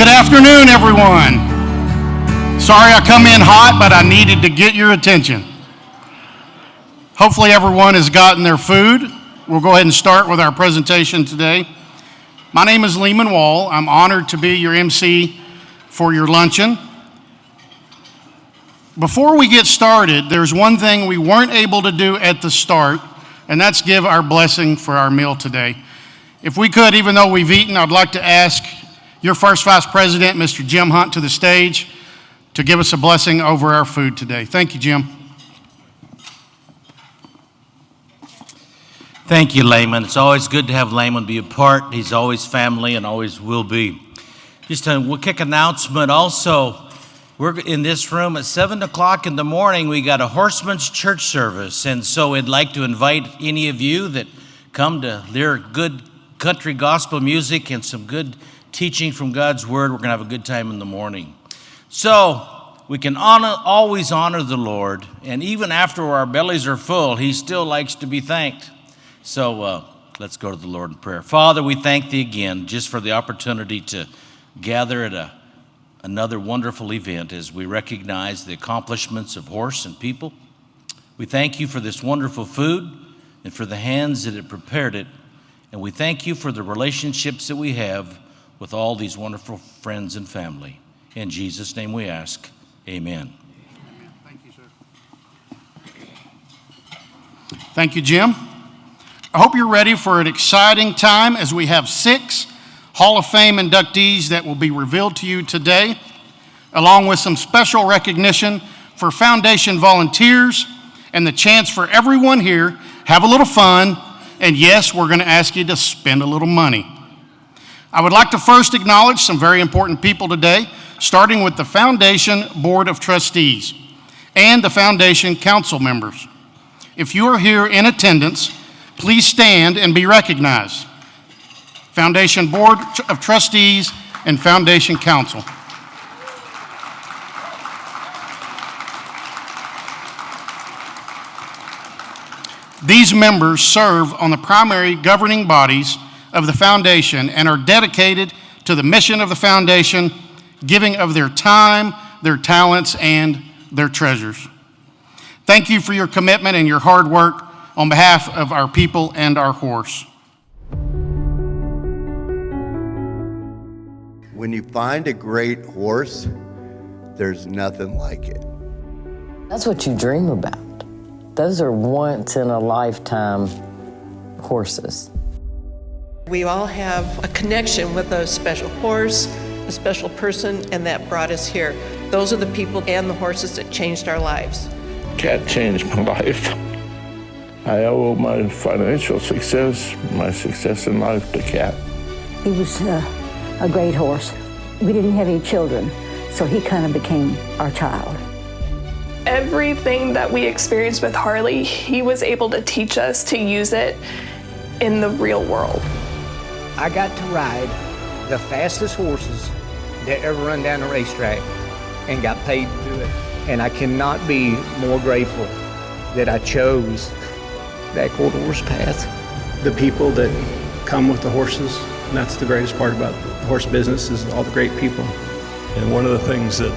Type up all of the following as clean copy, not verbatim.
Good afternoon, everyone. Sorry I come in hot, but I needed to get your attention. Hopefully everyone has gotten their food. We'll go ahead and start with our presentation today. My name is Lehman Wall. I'm honored to be your MC for your luncheon. Before we get started, there's one thing we weren't able to do at the start, and that's give our blessing for our meal today. If we could, even though we've eaten, I'd like to ask your First Vice President, Mr. Jim Hunt, to the stage to give us a blessing over our food today. Thank you, Jim. Thank you, Layman. It's always good to have Layman be a part. He's always family and always will be. Just a quick announcement also. We're in this room at 7 o'clock in the morning. We got a Horseman's Church service. And so I'd like to invite any of you that come to hear good country gospel music and some good teaching from God's Word. We're going to have a good time in the morning. So we can always honor the Lord. And even after our bellies are full, He still likes to be thanked. So let's go to the Lord in prayer. Father, we thank Thee again just for the opportunity to gather at another wonderful event as we recognize the accomplishments of horse and people. We thank You for this wonderful food and for the hands that have prepared it. And we thank You for the relationships that we have with all these wonderful friends and family. In Jesus' name we ask, amen. Amen. Thank you, sir. Thank you, Jim. I hope you're ready for an exciting time as we have 6 Hall of Fame inductees that will be revealed to you today, along with some special recognition for foundation volunteers and the chance for everyone here have a little fun, and yes, we're going to ask you to spend a little money. I would like to first acknowledge some very important people today, starting with the Foundation Board of Trustees and the Foundation Council members. If you are here in attendance, please stand and be recognized. Foundation Board of Trustees and Foundation Council. These members serve on the primary governing bodies of the foundation and are dedicated to the mission of the foundation, giving of their time, their talents, and their treasures. Thank you for your commitment and your hard work on behalf of our people and our horse. When you find a great horse, there's nothing like it. That's what you dream about. Those are once in a lifetime horses. We all have a connection with a special horse, a special person, and that brought us here. Those are the people and the horses that changed our lives. Cat changed my life. I owe my financial success, my success in life to Cat. He was a great horse. We didn't have any children, so he kind of became our child. Everything that we experienced with Harley, he was able to teach us to use it in the real world. I got to ride the fastest horses that ever run down a racetrack and got paid to do it. And I cannot be more grateful that I chose that quarter horse path. The people that come with the horses, and that's the greatest part about the horse business, is all the great people. And one of the things that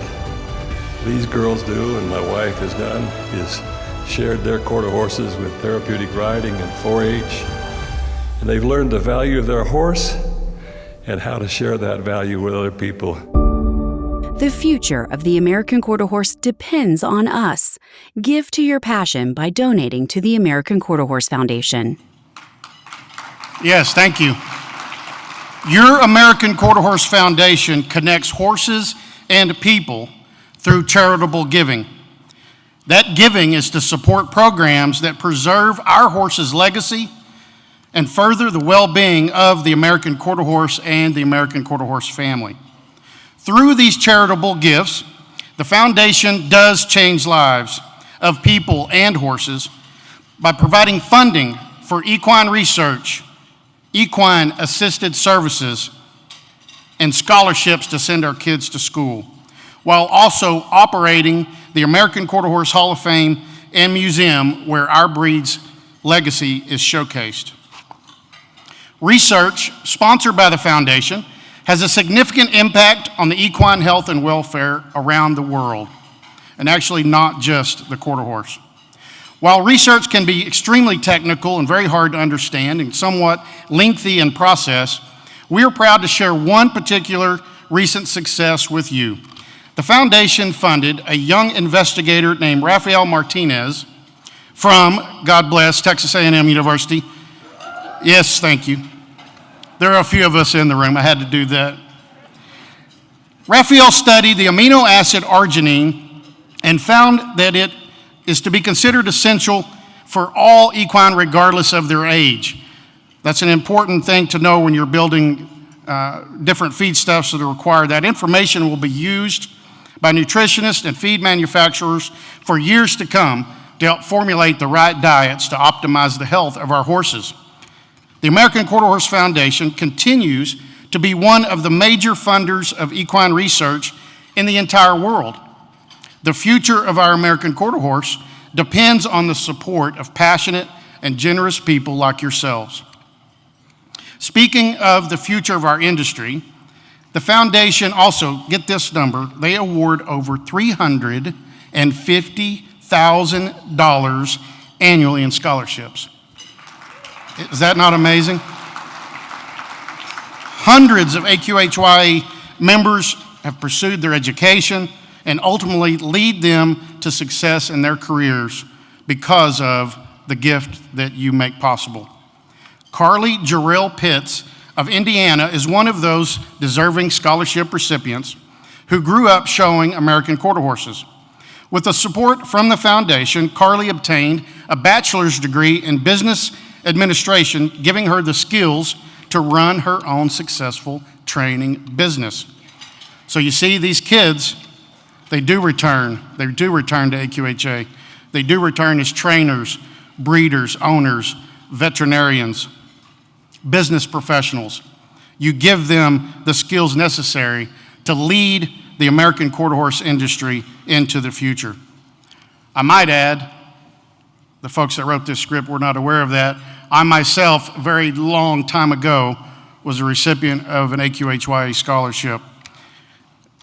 these girls do and my wife has done is shared their quarter horses with therapeutic riding and 4-H. And they've learned the value of their horse and how to share that value with other people. The future of the American Quarter Horse depends on us. Give to your passion by donating to the American Quarter Horse Foundation. Yes, thank you. Your American Quarter Horse Foundation connects horses and people through charitable giving. That giving is to support programs that preserve our horse's legacy and further the well-being of the American Quarter Horse and the American Quarter Horse family. Through these charitable gifts, the foundation does change lives of people and horses by providing funding for equine research, equine assisted services, and scholarships to send our kids to school, while also operating the American Quarter Horse Hall of Fame and Museum, where our breed's legacy is showcased. Research sponsored by the foundation has a significant impact on the equine health and welfare around the world, and actually not just the quarter horse. While research can be extremely technical and very hard to understand and somewhat lengthy in process, we are proud to share one particular recent success with you. The foundation funded a young investigator named Rafael Martinez from, God bless, Texas A&M University. Yes, thank you. There are a few of us in the room. I had to do that. Rafael studied the amino acid arginine and found that it is to be considered essential for all equine regardless of their age. That's an important thing to know when you're building different feedstuffs that are required. That information will be used by nutritionists and feed manufacturers for years to come to help formulate the right diets to optimize the health of our horses. The American Quarter Horse Foundation continues to be one of the major funders of equine research in the entire world. The future of our American Quarter Horse depends on the support of passionate and generous people like yourselves. Speaking of the future of our industry, the foundation also, get this number, they award over $350,000 annually in scholarships. Is that not amazing? Hundreds of AQHA members have pursued their education and ultimately lead them to success in their careers because of the gift that you make possible. Carly Jarrell Pitts of Indiana is one of those deserving scholarship recipients who grew up showing American quarter horses. With the support from the foundation, Carly obtained a bachelor's degree in business administration, giving her the skills to run her own successful training business. So you see, these kids, they do return to AQHA. They do return as trainers, breeders, owners, veterinarians, business professionals. You give them the skills necessary to lead the American quarter horse industry into the future. I might add, the folks that wrote this script were not aware of that. I myself, a very long time ago, was a recipient of an AQHA scholarship.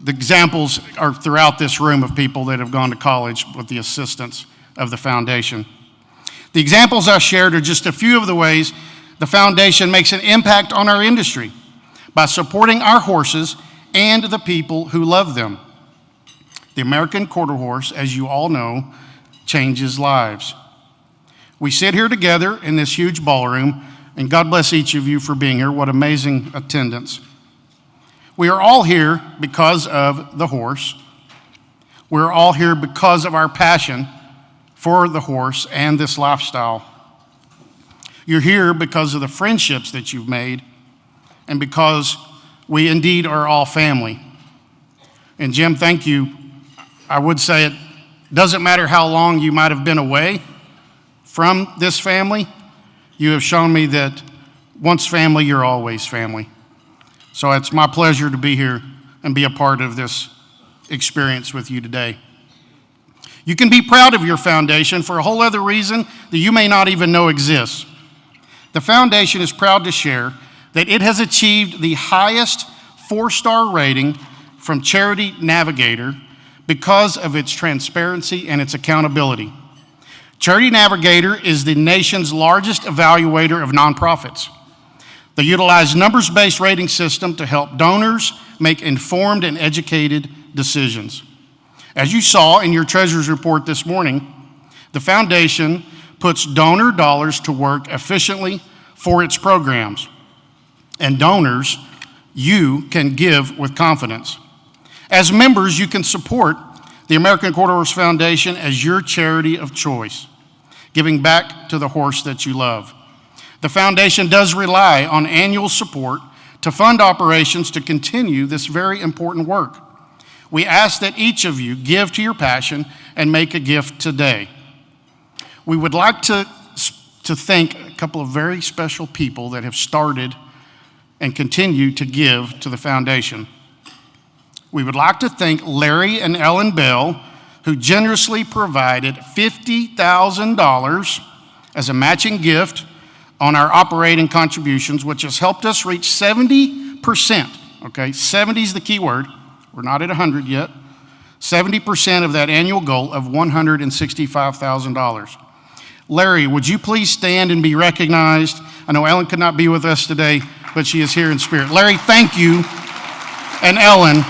The examples are throughout this room of people that have gone to college with the assistance of the foundation. The examples I shared are just a few of the ways the foundation makes an impact on our industry by supporting our horses and the people who love them. The American quarter horse, as you all know, changes lives. We sit here together in this huge ballroom, and God bless each of you for being here. What amazing attendance. We are all here because of the horse. We're all here because of our passion for the horse and this lifestyle. You're here because of the friendships that you've made and because we indeed are all family. And Jim, thank you. I would say it doesn't matter how long you might have been away from this family. You have shown me that once family, you're always family. So it's my pleasure to be here and be a part of this experience with you today. You can be proud of your foundation for a whole other reason that you may not even know exists. The foundation is proud to share that it has achieved the highest 4-star rating from Charity Navigator because of its transparency and its accountability. Charity Navigator is the nation's largest evaluator of nonprofits. They utilize numbers-based rating system to help donors make informed and educated decisions. As you saw in your treasurer's report this morning, the foundation puts donor dollars to work efficiently for its programs. And donors, you can give with confidence. As members, you can support the American Quarter Horse Foundation as your charity of choice, giving back to the horse that you love. The foundation does rely on annual support to fund operations to continue this very important work. We ask that each of you give to your passion and make a gift today. We would like to thank a couple of very special people that have started and continue to give to the foundation. We would like to thank Larry and Ellen Bell, who generously provided $50,000 as a matching gift on our operating contributions, which has helped us reach 70%, okay? 70 is the key word. We're not at 100 yet. 70% of that annual goal of $165,000. Larry, would you please stand and be recognized? I know Ellen could not be with us today, but she is here in spirit. Larry, thank you, and Ellen,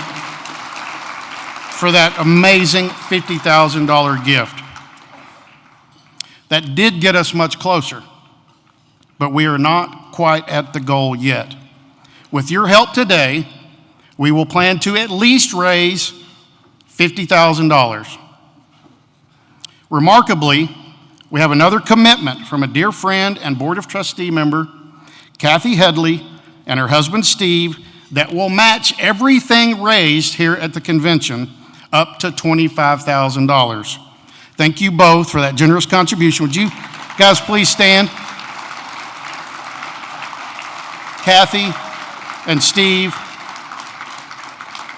for that amazing $50,000 gift. That did get us much closer, but we are not quite at the goal yet. With your help today, we will plan to at least raise $50,000. Remarkably, we have another commitment from a dear friend and Board of Trustee member, Kathy Headley, and her husband Steve, that will match everything raised here at the convention up to $25,000. Thank you both for that generous contribution. Would you guys please stand? Kathy and Steve,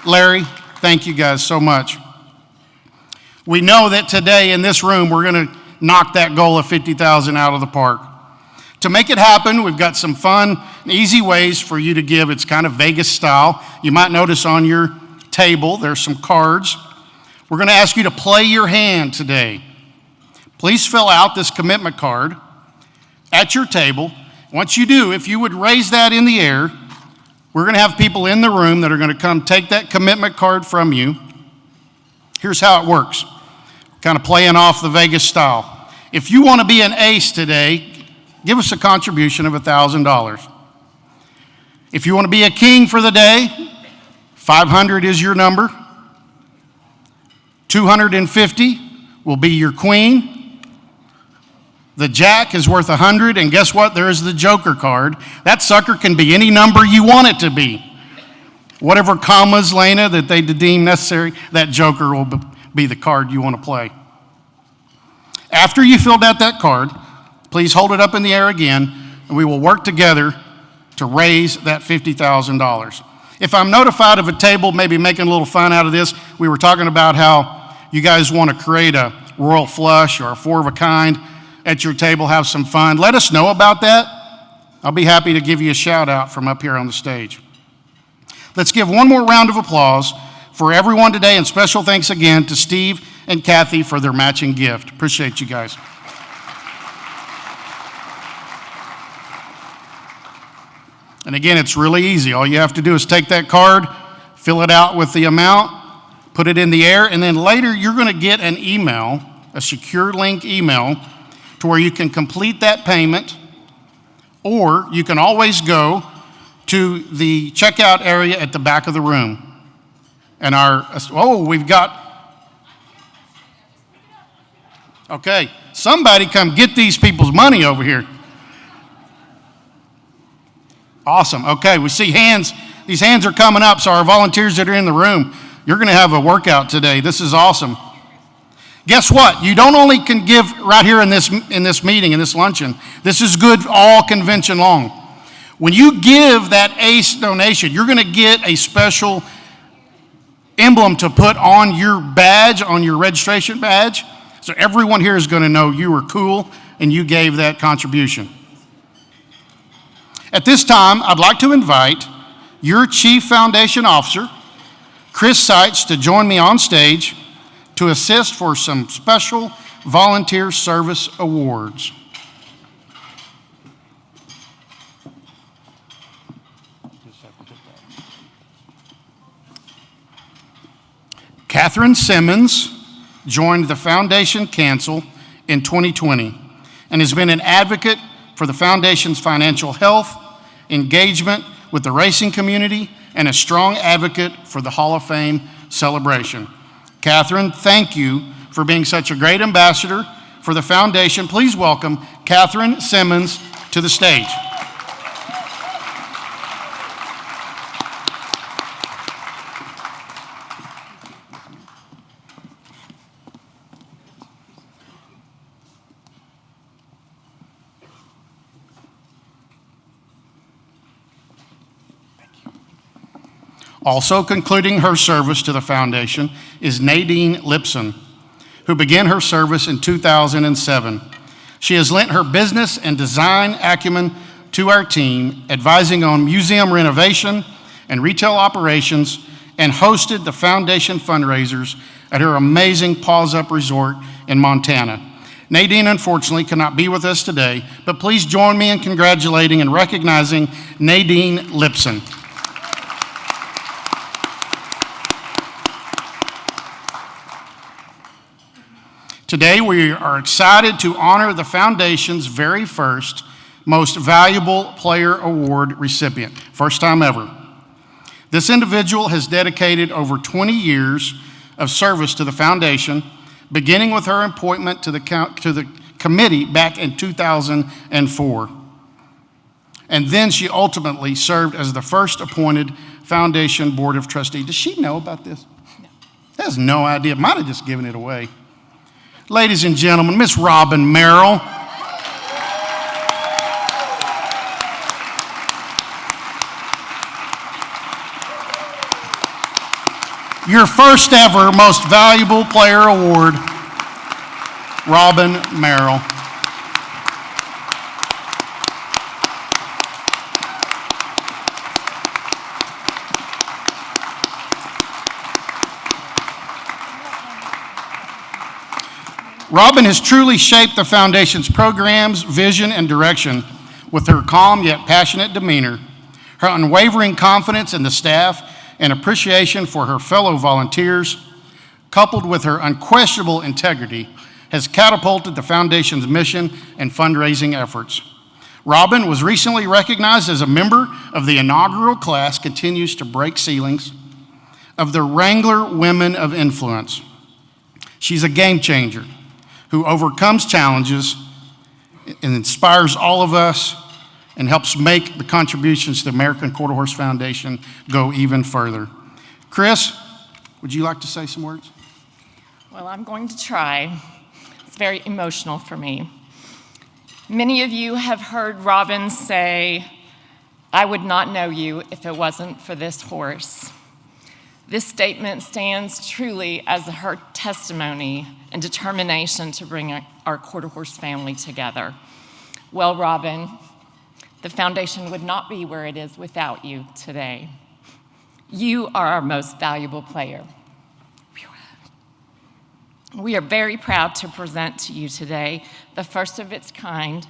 Larry, thank you guys so much. We know that today in this room, we're going to knock that goal of $50,000 out of the park. To make it happen, we've got some fun and easy ways for you to give. It's kind of Vegas style. You might notice on your table, there's some cards. We're going to ask you to play your hand today. Please fill out this commitment card at your table. Once you do, if you would raise that in the air, we're going to have people in the room that are going to come take that commitment card from you. Here's how it works, kind of playing off the Vegas style. If you want to be an ace today, give us a contribution of $1,000. If you want to be a king for the day, 500 is your number. 250 will be your queen. The jack is worth 100, and guess what? There is the joker card. That sucker can be any number you want it to be. Whatever commas, Lena, that they deem necessary, that joker will be the card you want to play. After you filled out that card, please hold it up in the air again, and we will work together to raise that $50,000. If I'm notified of a table, maybe making a little fun out of this, we were talking about how you guys want to create a royal flush or a four of a kind at your table, have some fun. Let us know about that. I'll be happy to give you a shout out from up here on the stage. Let's give one more round of applause for everyone today, and special thanks again to Steve and Kathy for their matching gift. Appreciate you guys. And again, it's really easy. All you have to do is take that card, fill it out with the amount, put it in the air, and then later you're going to get an email, a secure link email, to where you can complete that payment, or you can always go to the checkout area at the back of the room. And we've got, okay, somebody come get these people's money over here. Awesome. Okay, we see hands. These hands are coming up, so our volunteers that are in the room, you're going to have a workout today. This is awesome. Guess what? You don't only can give right here in this meeting, in this luncheon. This is good all convention long. When you give that ACE donation, you're going to get a special emblem to put on your badge, on your registration badge. So everyone here is going to know you were cool and you gave that contribution. At this time, I'd like to invite your Chief Foundation Officer, Chris Seitz, to join me on stage to assist for some special volunteer service awards. Catherine Simmons joined the Foundation Council in 2020 and has been an advocate for the Foundation's financial health, engagement with the racing community, and a strong advocate for the Hall of Fame celebration. Catherine, thank you for being such a great ambassador for the Foundation. Please welcome Catherine Simmons to the stage. Also concluding her service to the Foundation is Nadine Lipson, who began her service in 2007. She has lent her business and design acumen to our team, advising on museum renovation and retail operations and hosted the foundation fundraisers at her amazing Paws Up Resort in Montana. Nadine, unfortunately, cannot be with us today, but please join me in congratulating and recognizing Nadine Lipson. Today, we are excited to honor the Foundation's very first Most Valuable Player Award recipient, first time ever. This individual has dedicated over 20 years of service to the Foundation, beginning with her appointment to the committee back in 2004. And then she ultimately served as the first appointed Foundation Board of Trustees. Does she know about this? No. Has no idea. Might have just given it away. Ladies and gentlemen, Miss Robin Merrill. Your first ever Most Valuable Player Award, Robin Merrill. Robin has truly shaped the Foundation's programs, vision, and direction with her calm yet passionate demeanor, her unwavering confidence in the staff, and appreciation for her fellow volunteers, coupled with her unquestionable integrity, has catapulted the Foundation's mission and fundraising efforts. Robin was recently recognized as a member of the inaugural class, continues to break ceilings, of the Wrangler Women of Influence. She's a game changer who overcomes challenges and inspires all of us and helps make the contributions to the American Quarter Horse Foundation go even further. Chris, would you like to say some words? Well, I'm going to try. It's very emotional for me. Many of you have heard Robin say, "I would not know you if it wasn't for this horse." This statement stands truly as her testimony and determination to bring our quarter horse family together. Well, Robin, the Foundation would not be where it is without you today. You are our most valuable player. We are very proud to present to you today the first of its kind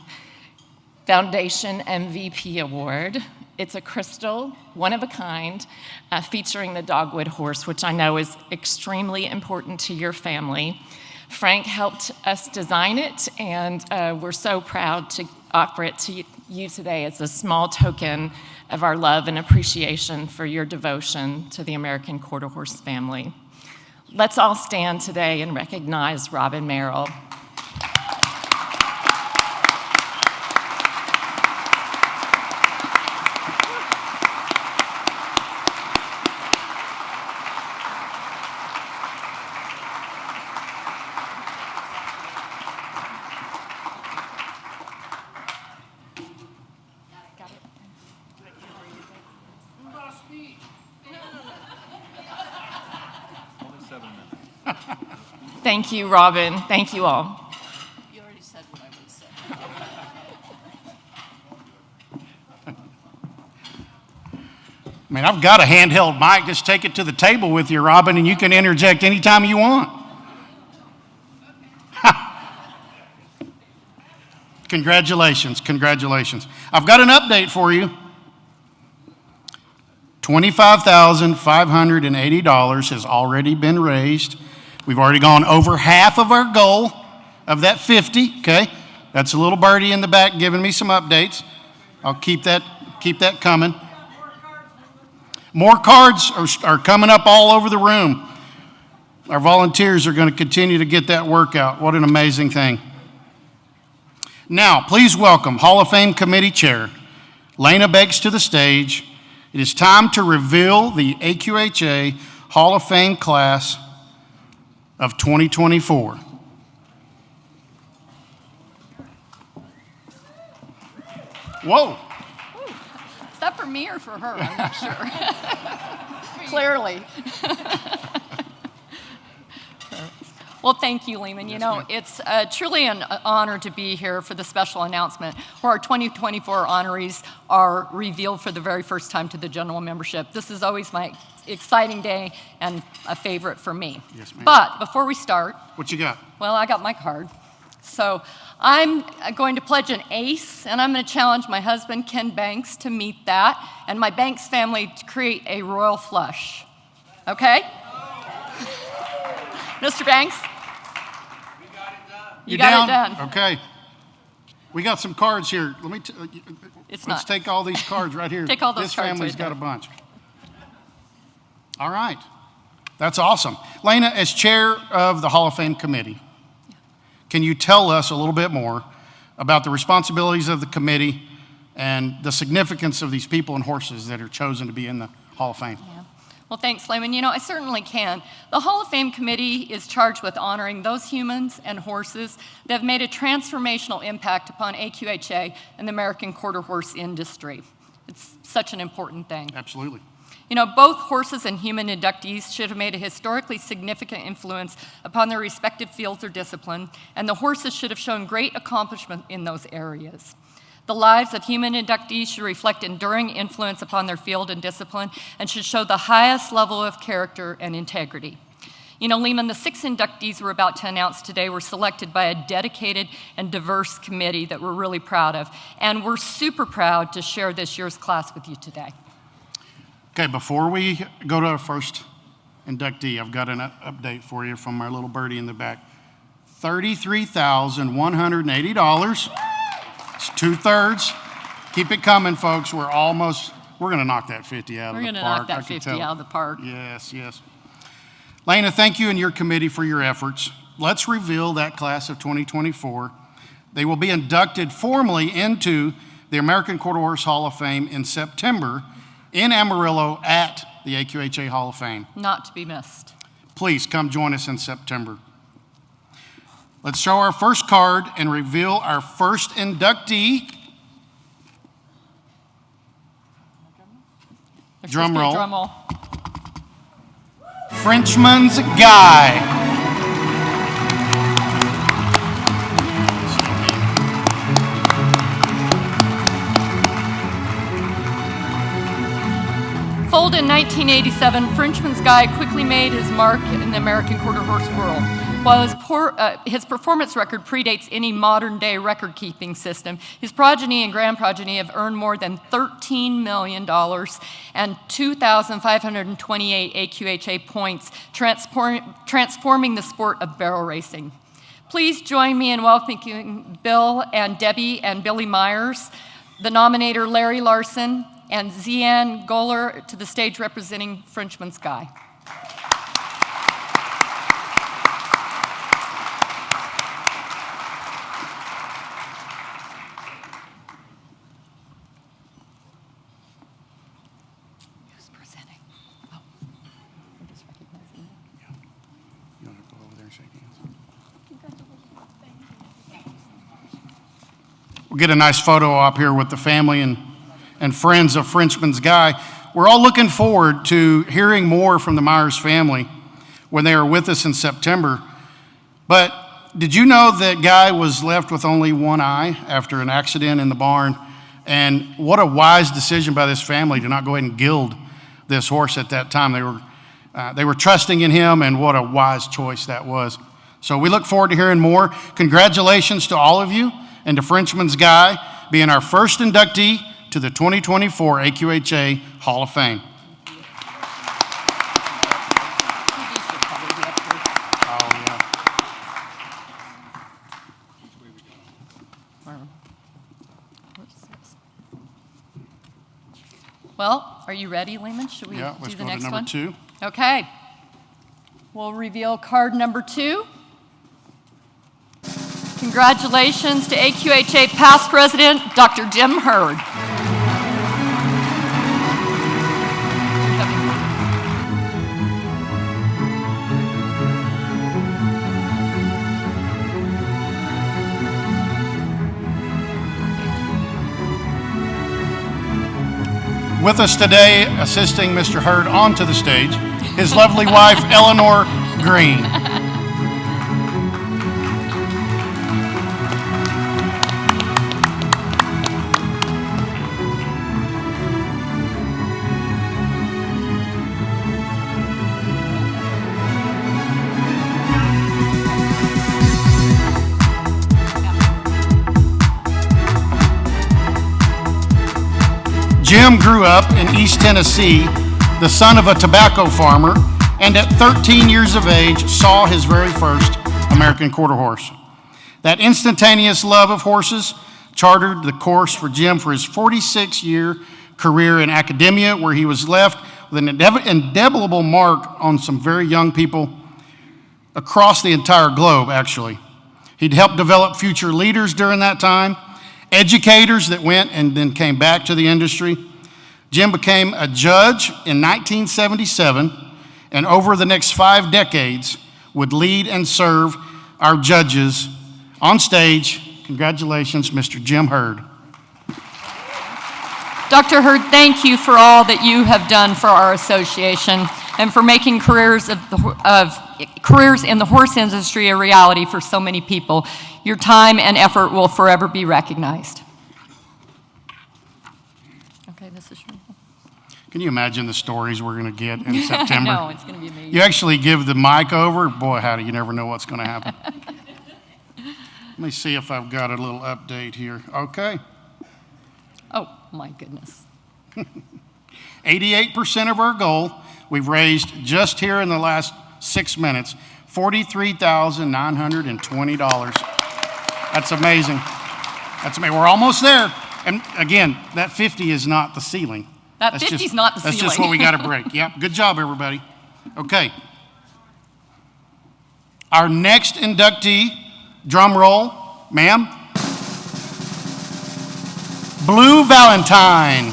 Foundation MVP Award. It's a crystal, one of a kind, featuring the dogwood horse, which I know is extremely important to your family. Frank helped us design it, and we're so proud to offer it to you today as a small token of our love and appreciation for your devotion to the American Quarter Horse family. Let's all stand today and recognize Robin Merrill. Thank you, Robin. Thank you all. You already said what I would say. I mean, I've got a handheld mic. Just take it to the table with you, Robin, and you can interject anytime you want. Congratulations, congratulations. I've got an update for you. $25,580 has already been raised. We've already gone over half of our goal of that 50, okay? That's a little birdie in the back giving me some updates. I'll keep that coming. More cards are coming up all over the room. Our volunteers are going to continue to get that work out. What an amazing thing. Now, please welcome Hall of Fame Committee Chair Lena Beggs to the stage. It is time to reveal the AQHA Hall of Fame class of 2024. Whoa. Is that for me or for her? I'm not sure. Clearly. Well, thank you, Lehman. You know, it's truly an honor to be here for the special announcement where our 2024 honorees are revealed for the very first time to the general membership. This is always my exciting day and a favorite for me. Yes, ma'am. But before we start, What you got? well, I got my card. So I'm going to pledge an ace, and I'm going to challenge my husband, Ken Banks, to meet that, and my Banks family to create a royal flush. Okay? Mr. Banks? You got it done. Okay. We got some cards here. It's let's not. take all these cards right here. Take all those this cards family's right got there. a bunch. All right. That's awesome. Lena, as chair of the Hall of Fame committee, can you tell us a little bit more about the responsibilities of the committee and the significance of these people and horses that are chosen to be in the Hall of Fame? Yeah. Well, thanks, Lehman. You know, I certainly can. The Hall of Fame committee is charged with honoring those humans and horses that have made a transformational impact upon AQHA and the American quarter horse industry. It's such an important thing. Absolutely. You know, both horses and human inductees should have made a historically significant influence upon their respective fields or discipline, and the horses should have shown great accomplishment in those areas. The lives of human inductees should reflect enduring influence upon their field and discipline and should show the highest level of character and integrity. You know, Lehman, the 6 inductees we're about to announce today were selected by a dedicated and diverse committee that we're really proud of, and we're super proud to share this year's class with you today. Okay, before we go to our first inductee, I've got an update for you from our little birdie in the back. $33,180. It's 2/3. Keep it coming, folks. We're gonna knock that 50 out of the park. We're gonna knock that 50 out of the park. Yes, yes. Lena, thank you and your committee for your efforts. Let's reveal that class of 2024. They will be inducted formally into the American Quarter Horse Hall of Fame in September in Amarillo at the AQHA Hall of Fame. Not to be missed. Please come join us in September. Let's show our first card and reveal our first inductee. Drum roll. Drum roll. Frenchman's Guy. Foaled in 1987, Frenchman's Guy quickly made his mark in the American quarter horse world. While his performance record predates any modern-day record-keeping system, his progeny and grand progeny have earned more than $13 million and 2,528 AQHA points, transforming the sport of barrel racing. Please join me in welcoming Bill and Debbie and Billy Myers, the nominator Larry Larson, and Zian Goller to the stage representing Frenchman's Guy. Who's presenting? Oh, I'm just recognizing you. You want to go over there and shake hands? We'll get a nice photo up here with the family and friends of Frenchman's Guy. We're all looking forward to hearing more from the Myers family when they are with us in September. But did you know that Guy was left with only one eye after an accident in the barn? And what a wise decision by this family to not go ahead and gild this horse at that time. They were trusting in him, and what a wise choice that was. So we look forward to hearing more. Congratulations to all of you and to Frenchman's Guy being our first inductee to the 2024 AQHA Hall of Fame. Well, are you ready, Lehman? Should we let's do the go next to number one? 2. Okay. We'll reveal card number 2. Congratulations to AQHA past president, Dr. Jim Hurd. With us today, assisting Mr. Hurd onto the stage, his lovely wife, Eleanor Green. Jim grew up in East Tennessee, the son of a tobacco farmer, and at 13 years of age saw his very first American quarter horse. That instantaneous love of horses chartered the course for Jim for his 46-year career in academia, where he was left with an indelible mark on some very young people across the entire globe, actually. He'd helped develop future leaders during that time, educators that went and then came back to the industry. Jim became a judge in 1977, and over the next 5 decades would lead and serve our judges on stage. Congratulations, Mr. Jim Hurd. Dr. Hurd, thank you for all that you have done for our association and for making careers in the horse industry a reality for so many people. Your time and effort will forever be recognized. Okay, this is your... Can you imagine the stories we're going to get in September? I know, it's going to be amazing. You actually give the mic over, boy, howdy, you never know what's going to happen. Let me see if I've got a little update here. Okay. Oh, my goodness. 88% of our goal. We've raised just here in the last 6 minutes, $43,920. That's amazing. That's amazing. We're almost there. And again, that 50 is not the ceiling. That 50 is not the ceiling. That's just what we got to break. Yep. Good job, everybody. Okay. Our next inductee, drum roll, ma'am. Blue Valentine.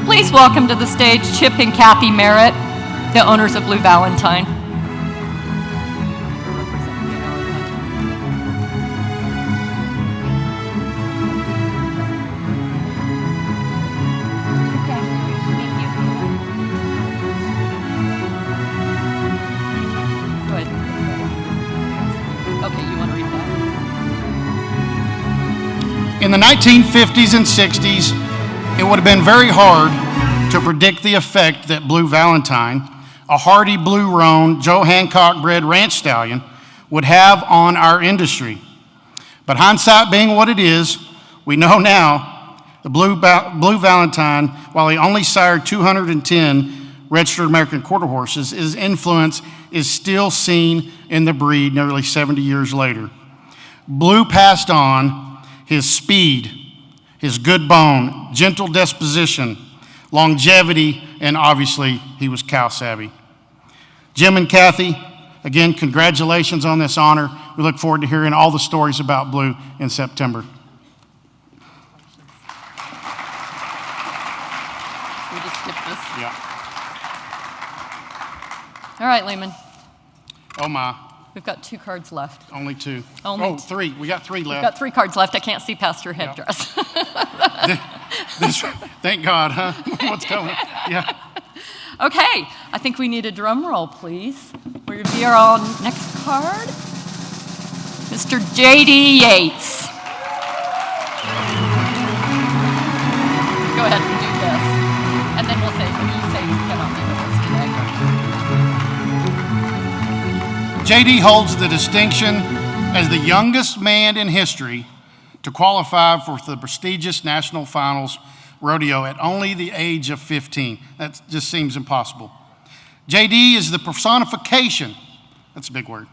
Please welcome to the stage Chip and Kathy Merritt, the owners of Blue Valentine. In the 1950s and 60s, it would have been very hard to predict the effect that Blue Valentine, a hardy blue roan, Joe Hancock bred ranch stallion, would have on our industry. But hindsight being what it is, we know now the Blue Valentine, while he only sired 210 registered American quarter horses, his influence is still seen in the breed nearly 70 years later. Blue passed on his speed, his good bone, gentle disposition, longevity, and obviously he was cow savvy. Jim and Kathy, again, congratulations on this honor. We look forward to hearing all the stories about Blue in September. We just skip this. Yeah. All right, Lehman. Oh my. We've got 2 cards left. Only 2. Only 3. We got 3 left. We've got 3 cards left. I can't see past your headdress. Thank God, huh? What's coming? Yeah. Okay, I think we need a drum roll, please. We'll be our next card. Mr. J.D. Yates. Go ahead and do this. And then we'll say, when you say you cannot be with us today. J.D. holds the distinction as the youngest man in history to qualify for the prestigious National Finals rodeo at only the age of 15. That just seems impossible. J.D. is the personification, that's a big word,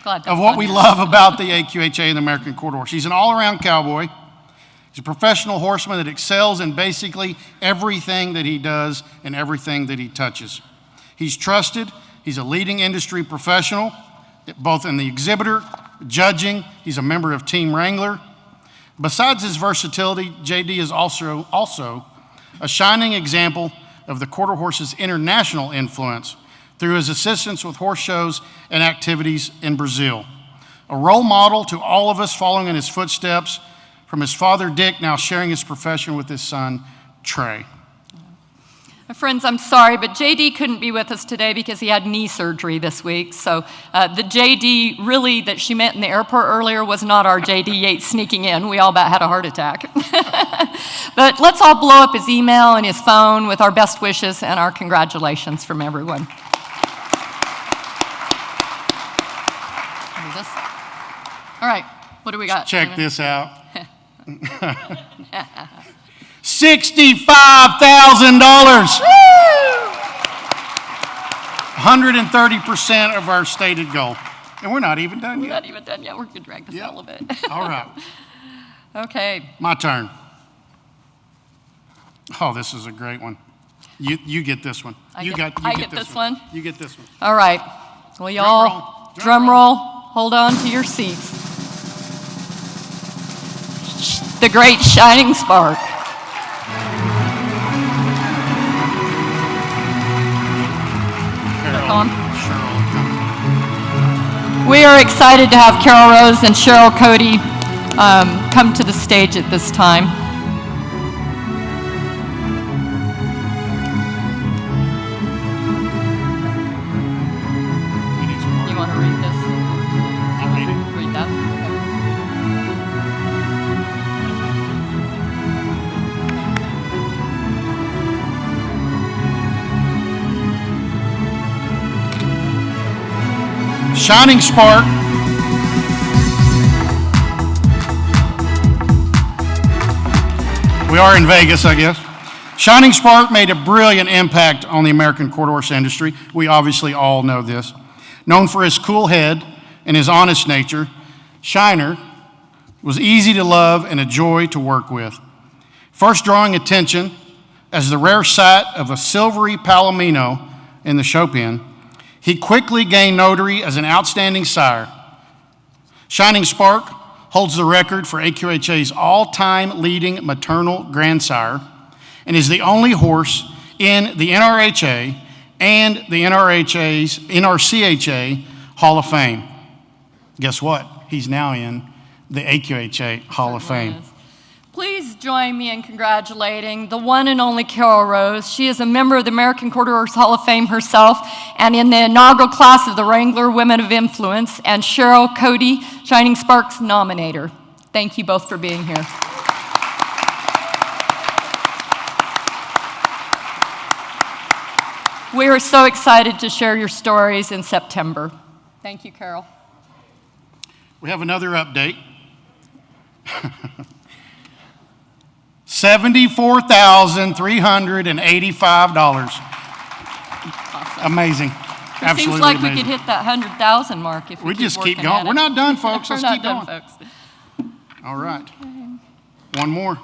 of what we love about the AQHA and the American Quarter Horse. He's an all-around cowboy. He's a professional horseman that excels in basically everything that he does and everything that he touches. He's trusted. He's a leading industry professional, both in the exhibitor, judging. He's a member of Team Wrangler. Besides his versatility, J.D. is also a shining example of the quarter horse's international influence through his assistance with horse shows and activities in Brazil. A role model to all of us following in his footsteps, from his father Dick, now sharing his profession with his son Trey. My friends, I'm sorry, but JD couldn't be with us today because he had knee surgery this week. So the JD really that she met in the airport earlier was not our JD Yates sneaking in. We all about had a heart attack. But let's all blow up his email and his phone with our best wishes and our congratulations from everyone. What do we got? Check Raymond? this out. $65,000. 130% of our stated goal. And we're not even done We're yet. not even done yet. We're going to drag this out a little bit. All right. Okay. My turn. Oh, this is a great one. You get this one. I You get this one? You get this one. All right. Well, y'all, drum roll. Hold on to your seats. The great shining spark. We are excited to have Carol Rose and Cheryl Cody come to the stage at this time. You want to read this? I'll read it. Read that. Shining spark. We are in Vegas, I guess. Shining Spark made a brilliant impact on the American quarter horse industry. We obviously all know this. Known for his cool head and his honest nature, Shiner was easy to love and a joy to work with. First drawing attention as the rare sight of a silvery palomino in the show pen, he quickly gained notoriety as an outstanding sire. Shining Spark holds the record for AQHA's all-time leading maternal grandsire and is the only horse in the NRHA and the NRCHA Hall of Fame. Guess what? He's now in the AQHA Hall of Fame. Please join me in congratulating the one and only Carol Rose. She is a member of the American Quarter Horse Hall of Fame herself and in the inaugural class of the Wrangler Women of Influence, and Cheryl Cody, Shining Sparks nominator. Thank you both for being here. We are so excited to share your stories in September. Thank you, Carol. We have another update. $74,385. Awesome. Amazing. It Absolutely seems like amazing. we could hit that 100,000 mark if we just keep working going. at it. We're not done, folks. Let's We're keep not going. done, folks. All right. One more.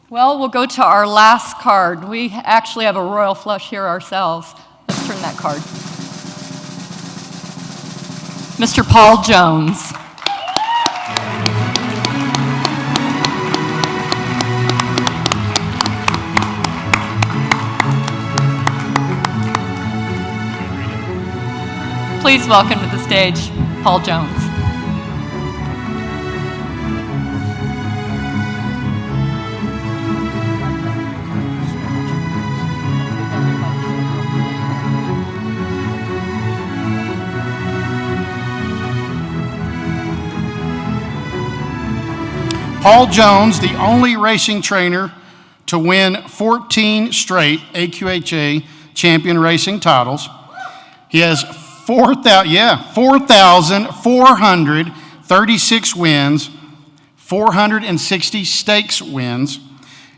Well, we'll go to our last card. We actually have a royal flush here ourselves. Let's turn that card. Mr. Paul Jones. Please welcome to the stage, Paul Jones. Paul Jones, the only racing trainer to win 14 straight AQHA champion racing titles. He has 4,436 wins, 460 stakes wins,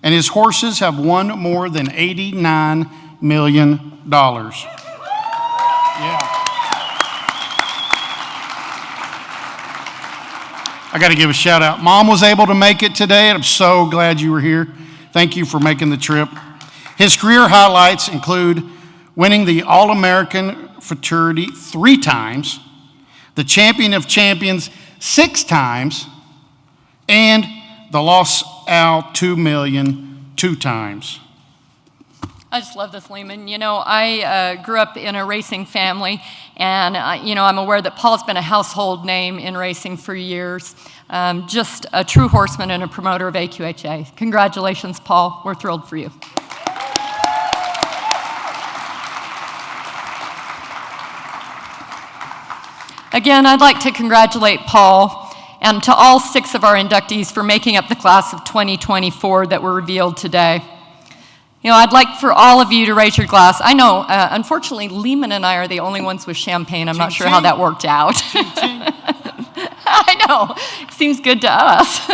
and his horses have won more than $89 million. I got to give a shout out. Mom was able to make it today, and I'm so glad you were here. Thank you for making the trip. His career highlights include winning the All-American Fraternity 3 times, the Champion of Champions 6 times, and the Los Al 2 Million 2 times. I just love this, Lehman. You know, I grew up in a racing family, and, I'm aware that Paul's been a household name in racing for years. Just a true horseman and a promoter of AQHA. Congratulations, Paul. We're thrilled for you. Again, I'd like to congratulate Paul and to all 6 of our inductees for making up the class of 2024 that were revealed today. I'd like for all of you to raise your glass. I know, unfortunately, Lehman and I are the only ones with champagne. I'm not sure how that worked out. I know. Seems good to us.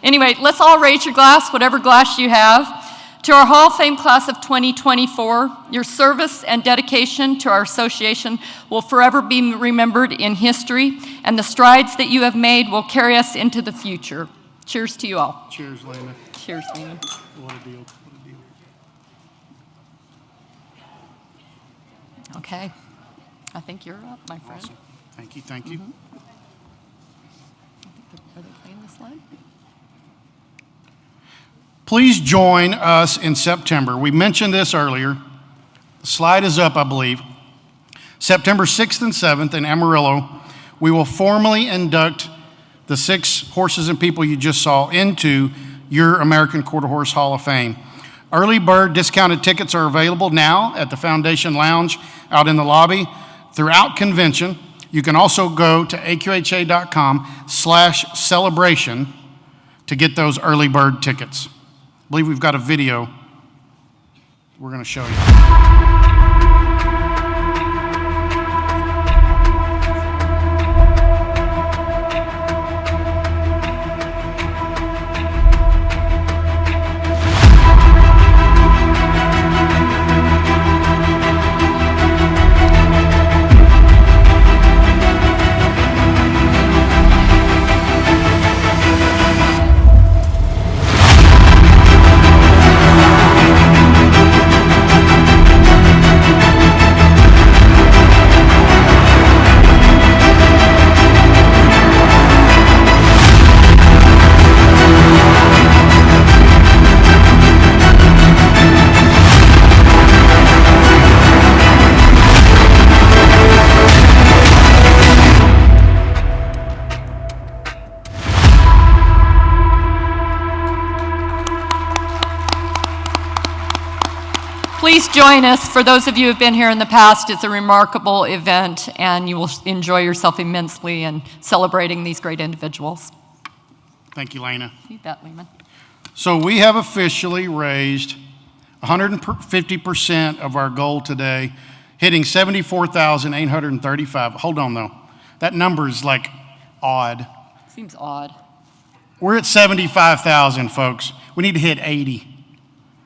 Anyway, let's all raise your glass, whatever glass you have. To our Hall of Fame class of 2024, your service and dedication to our association will forever be remembered in history, and the strides that you have made will carry us into the future. Cheers to you all. Cheers, Lena. Cheers, Lena. What a deal. What a deal. Okay. I think you're up, my friend. Awesome. Thank you. Thank you. Are they playing the slide? Please join us in September. We mentioned this earlier. The slide is up, I believe. September 6th and 7th in Amarillo, we will formally induct the 6 horses and people you just saw into your American Quarter Horse Hall of Fame. Early bird discounted tickets are available now at the Foundation Lounge out in the lobby throughout convention. You can also go to aqha.com/celebration to get those early bird tickets. I believe we've got a video we're going to show you. Please join us. For those of you who have been here in the past, it's a remarkable event, and you will enjoy yourself immensely in celebrating these great individuals. Thank you, Lena. You bet, Lehman. So we have officially raised 150% of our goal today, hitting $74,835. Hold on, though. That number is like odd. Seems odd. We're at 75,000, folks. We need to hit 80.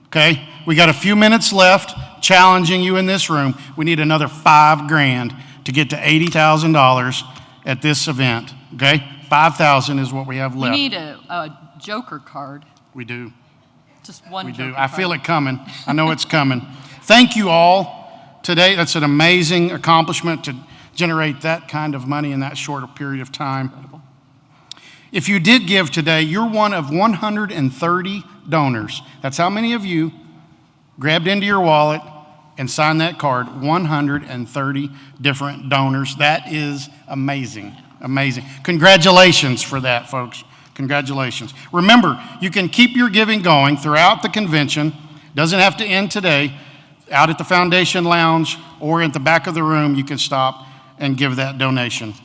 Okay? We got a few minutes left challenging you in this room. We need another $5,000 to get to $80,000 at this event. Okay? 5,000 is what we have left. We need a joker card. We do. Just one We joker do. card. I feel it coming. I know it's coming. Thank you all today. That's an amazing accomplishment to generate that kind of money in that short a period of time. Incredible. If you did give today, you're one of 130 donors. That's how many of you grabbed into your wallet and signed that card. 130 different donors. That is amazing. Amazing. Congratulations for that, folks. Congratulations. Remember, you can keep your giving going throughout the convention. Doesn't have to end today. Out at the Foundation Lounge or at the back of the room, you can stop and give that donation.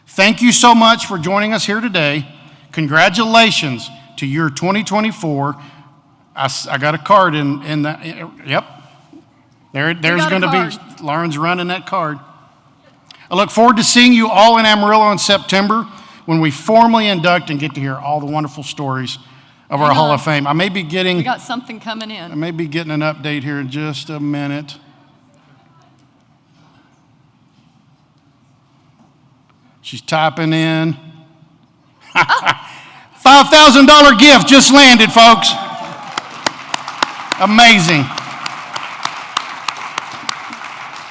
Thank you so much for joining us here today. Congratulations to your 2024. I got a card in the, yep. There's going to be, Lauren's running that card. I look forward to seeing you all in Amarillo in September when we formally induct and get to hear all the wonderful stories of our Hall of Fame. I may be getting, We got something coming in. I may be getting an update here in just a minute. She's typing in. $5,000 gift just landed, folks. Amazing.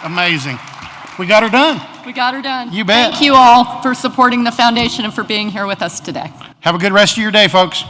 Amazing. We got her done. We got her done. You bet. Thank you all for supporting the foundation and for being here with us today. Have a good rest of your day, folks.